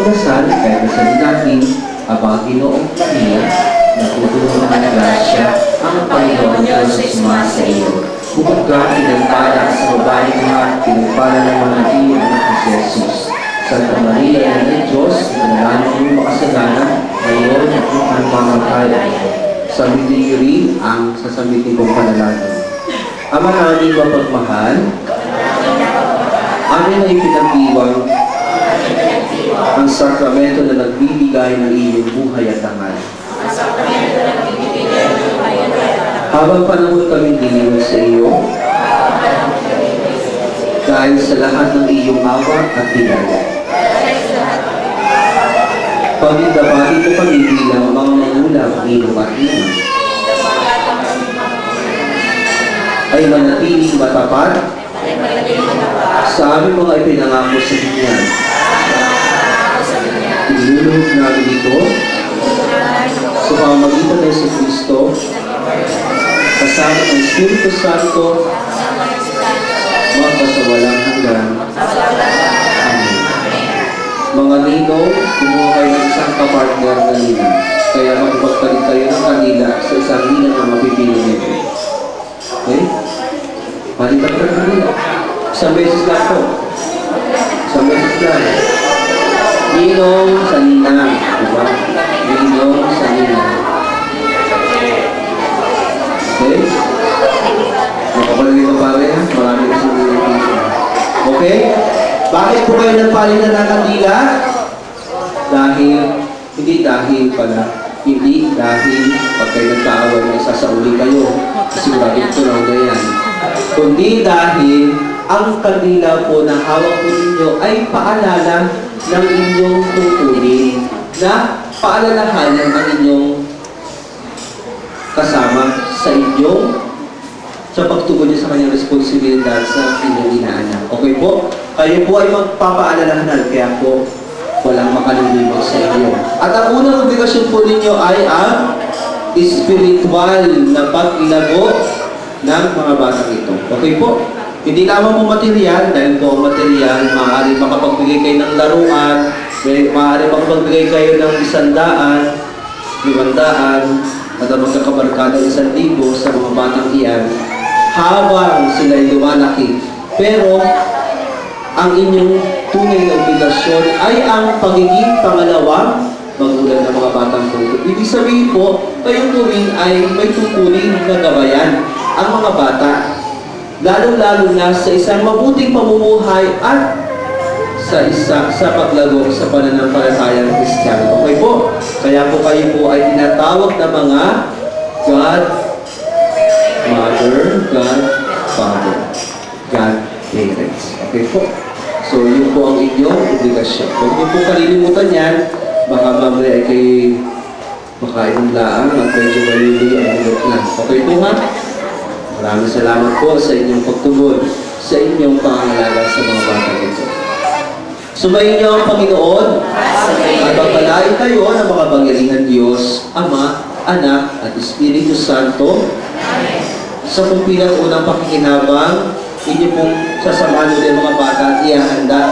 magdasal, kaya dasalin natin ang Ginoong Maria, na pupuno ng grasya, ang Panginoon Diyos ay sumasa iyo. Bukod ka, pinagpala sa babae na pinagpala ng mga iyong anak si Jesus. Santa Maria, Ina ng Diyos, ipanalangin mo makasalanan, ngayon at ang pamamatay. Sambitin niyo rin ang sasambitin kong panalangin. Ama namin mapagmahal, amin ay pinag-iwang ang sakramento na nagbibigay ng iyong buhay at dangal. Habang panahon kami diniwan sa iyo, dahil sa lahat ng iyong awa at biyaya. Pagdabati ko kami bilang mga magulang, ninong at ina, ay manatiling matapat sa aming mga ipinangako sa Kanya. Inilulog namin ito sa pamamagitan ng Yesu Kristo, kasama ng Espiritu Santo, magpasawalang hanggan. Amen. Mga ninong, kumuha kayo ng isang kapartner na ninang, kaya magpagpalit kayo ng kanila sa isang ninang na mapipili nito. Okay? Palitan ka na nila. Isang beses lang po. Isang beses lang. Ninong sa ninang. Diba? Ninong sa ninang. Okay? Makapalagay ka pare, ha? Marami kasi ninang. Okay? Bakit po kayo nagpalitan ng kandila? Hindi dahil pag kayo nagkaaway na isasauli kayo. Sigurado ito lang ganyan. Kundi dahil ang kandila po na hawak po ninyo ay paalala ng inyong tungkulin na paalalahanan ang inyong kasama sa pagtugon niya sa kanyang responsibilidad sa inyong inaanak. Okay po? Kayo po ay magpapaalalahanan, kaya po walang makalimimos sa inyo. At ang unang obligasyon po ninyo ay ang spiritual na paglago ng mga batang ito. Okay po? Hindi lamang po material, dahil po ang material, maaari makapagbigay kayo ng laruan, maaari makapagbigay kayo ng 100, 500, at magkakabarkada 1,000 sa mga batang iyan, habang sila'y lumalaki. Pero, ang inyong tunay na obligasyon ay ang pagiging pangalawang magulang ng mga batang puso. Ibig sabihin po, kayo po rin ay may tungkulin na gabayan ang mga bata, lalo-lalo na sa isang mabuting pamumuhay at sa paglago sa pananampalatayang Kristiyano. Okay po? Kaya po kayo po ay tinatawag na mga God Mother, God Father, God Parents. Okay po? So, yun po ang inyong obligasyon. Huwag niyo po kalilimutan yan. Baka mamaya ay kayo makainom laang at medyo malili ang ulot na. Okay po ha? Maraming salamat po sa inyong pagtugon, sa inyong pangangalaga sa mga bata ito. Sumayin niyo ang Panginoon at pagpalain kayo ng makapangyarihan Diyos, Ama, Anak, at Espiritu Santo. Sa kumpilang unang pakikinabang, inyo pong sasamahan ulit mga bata at ihahanda.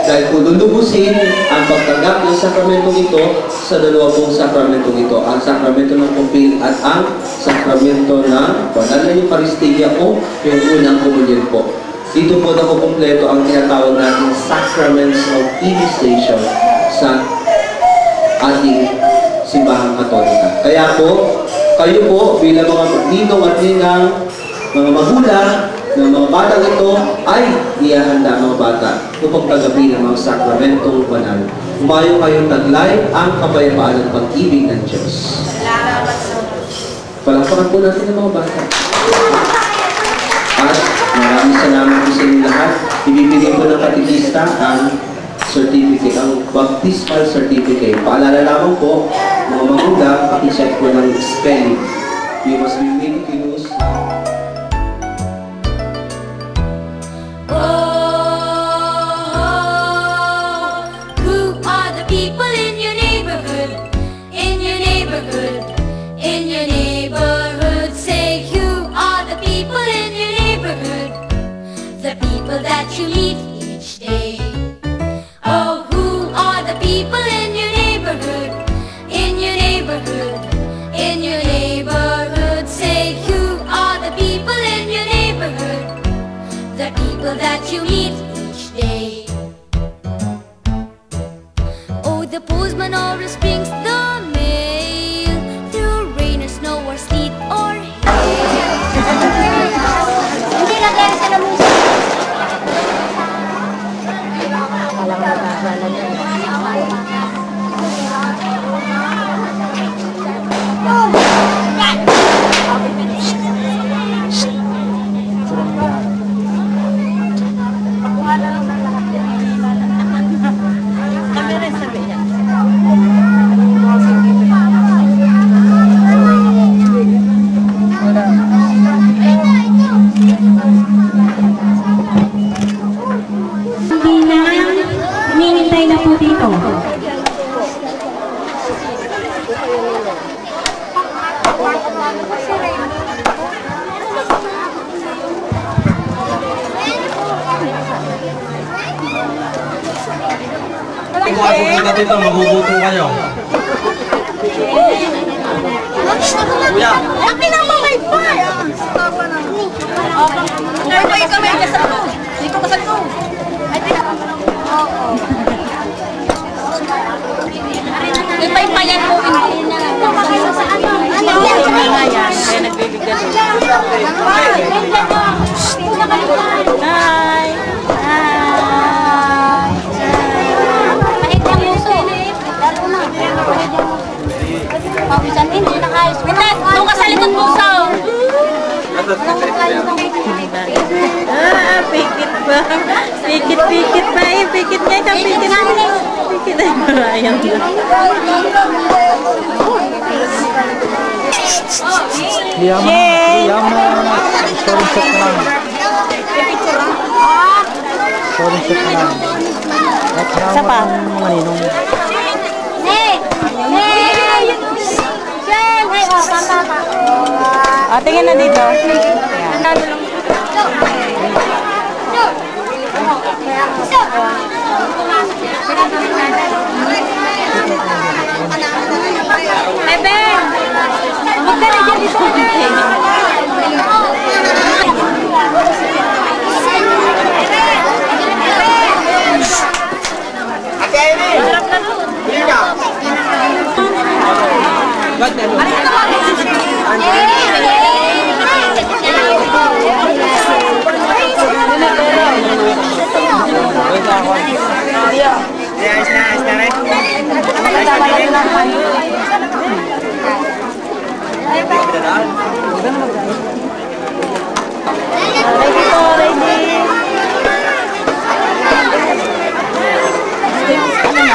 Dahil po lulubusin ang pagtanggap ng sakramentong ito sa dalawa pong sakramentong ito. Ang sakramento ng kumpil at ang sakramento ng banal na Eucharistia o yung unang komunyon po. Dito po nakukumpleto ang tinatawag natin Sacraments of Initiation sa ating simbahang Katolika. Kaya po, kayo po bilang mga ninong at ninang, mga magulang, ng mga batang ito ay ihahanda mga bata upang tagapin ang mga sakramentong banal. Umayo kayong taglay ang kapayapaan at pag-ibig ng Diyos. Palakpakan po natin ang mga bata. At maraming salamat po sa inyo lahat. Ibibigay ko ng katikista ang certificate, ang baptismal certificate. Paalala lamang po, mga magulang, pakicheck po ng spelling. You must be meticulous. That you meet each day. Oh, who are the people? people in your neighborhood, in your neighborhood, in your neighborhood. Say, who are the people in your neighborhood? The people that you meet each day. Oh, the postman always brings the mail through rain or snow or sleet or hail. Hindi na kaya sila musa. Hinihintay na po dito. Kung ako kita dito, magugutom kayo. Kuya! Laki naman may bar! Ay, may kamay ka sa ko. Hindi ko kasal ko. Ay, oo. Ipay-payan mo. Ano yan? Kaya nagbibigyan. Hi! Pawisan hindi nakayos. Wait, doon ka sa likod puso. Pikit ba? Pikit ba? Pikit niya ito, pikit na. Pikit na yung marayang na. Story set na lang. Story set na lang. Isa pa? Mga ninong. Tingin na dito. Bebe! Huwag ka na dyan dito. Ate Amy! Bili ka! Ba't ano?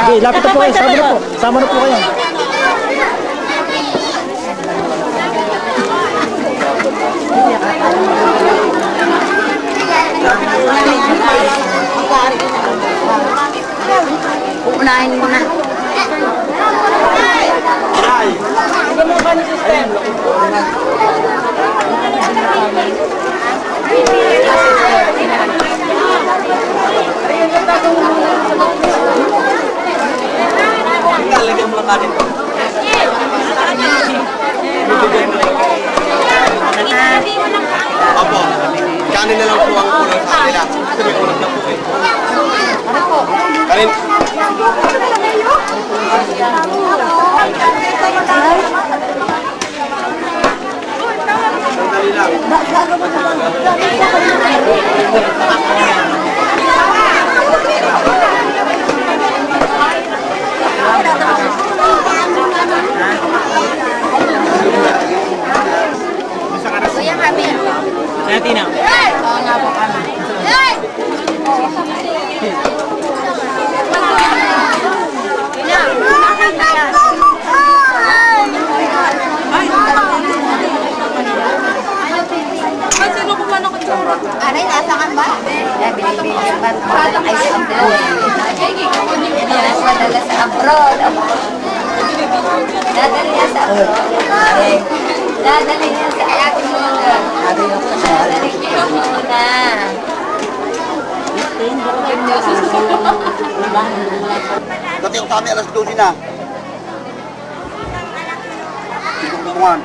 Okay, lapit na po kayo. Sama na po. Sama na po kayo. Unahin mo na. Lagyan mo lang kanin ko. Opo, kanin na lang po ang kulang sa kanila. Kasi may kulang na po eh. Kanin. Sandali lang. Kuya kami. Natin na. Oo nga po kami. Aray, nasakan ba? Binibili ba? Wala kayo sa abroad. Wala sa abroad. Dadali niya sa abroad. Dadali niya sa atin muna. Dadali niya muna. Dating kami alas 12 na. Tingnan